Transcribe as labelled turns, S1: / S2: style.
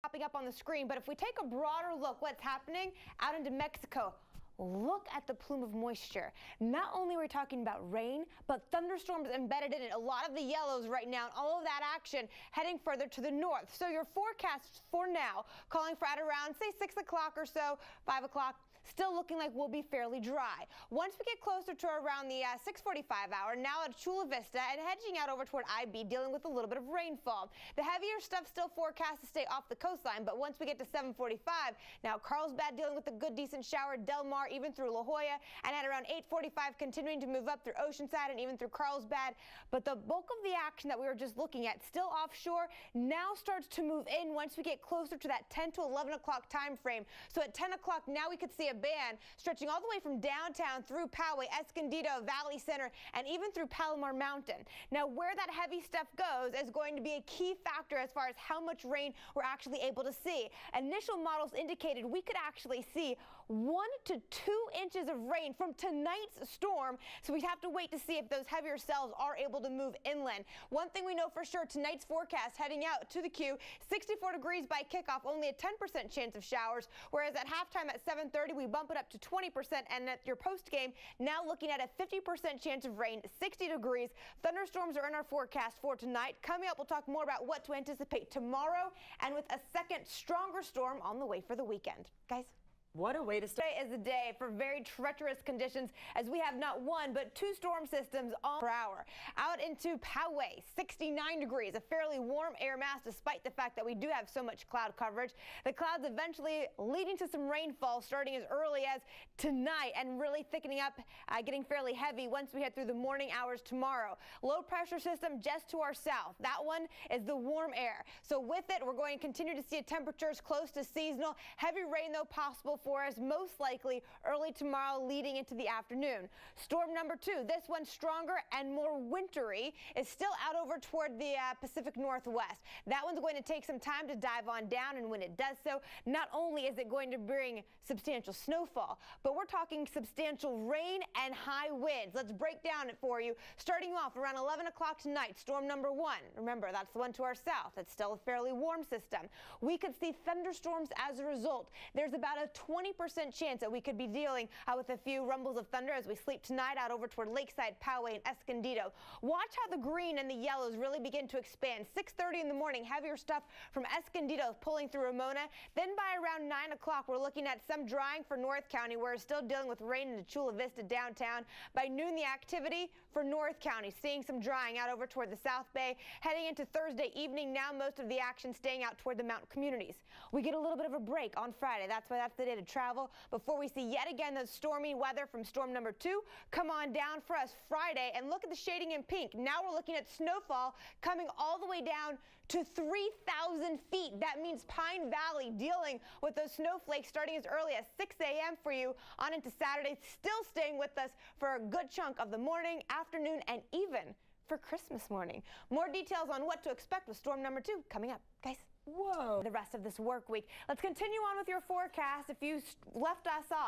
S1: popping up on the screen, but if we take a broader look, what's happening out into Mexico, look at the plume of moisture. Not only are we talking about rain, but thunderstorms embedded in it. A lot of the yellows right now, and all of that action heading further to the north. So your forecast for now, calling for at around, say, 6 o'clock or so, 5 o'clock, still looking like we'll be fairly dry. Once we get closer to around the 6:45 hour, now at Chula Vista and hedging out over toward IB, dealing with a little bit of rainfall. The heavier stuff still forecast to stay off the coastline, but once we get to 7:45, now Carlsbad dealing with a good decent shower, Del Mar even through La Jolla, and at around 8:45 continuing to move up through Oceanside and even through Carlsbad. But the bulk of the action that we were just looking at, still offshore, now starts to move in once we get closer to that 10 to 11 o'clock time frame. So at 10 o'clock now we could see a band stretching all the way from downtown through Poway, Escondido, Valley Center, and even through Palomar Mountain. Now where that heavy stuff goes is going to be a key factor as far as how much rain we're actually able to see. Initial models indicated we could actually see 1 to 2 inches of rain from tonight's storm, so we'd have to wait to see if those heavier cells are able to move inland. One thing we know for sure, tonight's forecast heading out to the queue, 64 degrees by kickoff, only a 10% chance of showers, whereas at halftime at 7:30 we bump it up to 20%, and at your post game now looking at a 50% chance of rain, 60 degrees. Thunderstorms are in our forecast for tonight. Coming up, we'll talk more about what to anticipate tomorrow, and with a second stronger storm on the way for the weekend. Guys,
S2: what a way to start.
S1: Today is a day for very treacherous conditions as we have not one but 2 storm systems on per hour. Out into Poway, 69 degrees, a fairly warm air mass despite the fact that we do have so much cloud coverage. The clouds eventually leading to some rainfall starting as early as tonight and really thickening up, getting fairly heavy once we head through the morning hours tomorrow. Low pressure system just to our south. That one is the warm air. So with it, we're going to continue to see temperatures close to seasonal. Heavy rain, though, possible for us most likely early tomorrow leading into the afternoon. Storm number 2, this one stronger and more wintry, is still out over toward the Pacific Northwest. That one's going to take some time to dive on down, and when it does so, not only is it going to bring substantial snowfall, but we're talking substantial rain and high winds. Let's break down it for you. Starting off around 11 o'clock tonight, storm number 1. Remember, that's the one to our south. It's still a fairly warm system. We could see thunderstorms as a result. There's about a 20% chance that we could be dealing with a few rumbles of thunder as we sleep tonight out over toward Lakeside, Poway, and Escondido. Watch how the green and the yellows really begin to expand. 6:30 in the morning, heavier stuff from Escondido pulling through Ramona. Then by around 9 o'clock, we're looking at some drying for North County. We're still dealing with rain into Chula Vista downtown. By noon, the activity for North County, seeing some drying out over toward the South Bay. Heading into Thursday evening, now most of the action staying out toward the mountain communities. We get a little bit of a break on Friday. That's why that's the day to travel before we see yet again the stormy weather from storm number 2 come on down for us Friday. And look at the shading in pink. Now we're looking at snowfall coming all the way down to 3,000 feet. That means Pine Valley dealing with those snowflakes starting as early as 6 a.m. for you on into Saturday, still staying with us for a good chunk of the morning, afternoon, and even for Christmas morning. More details on what to expect with storm number 2 coming up. Guys,
S2: whoa,
S1: the rest of this work week. Let's continue on with your forecast. If you left us off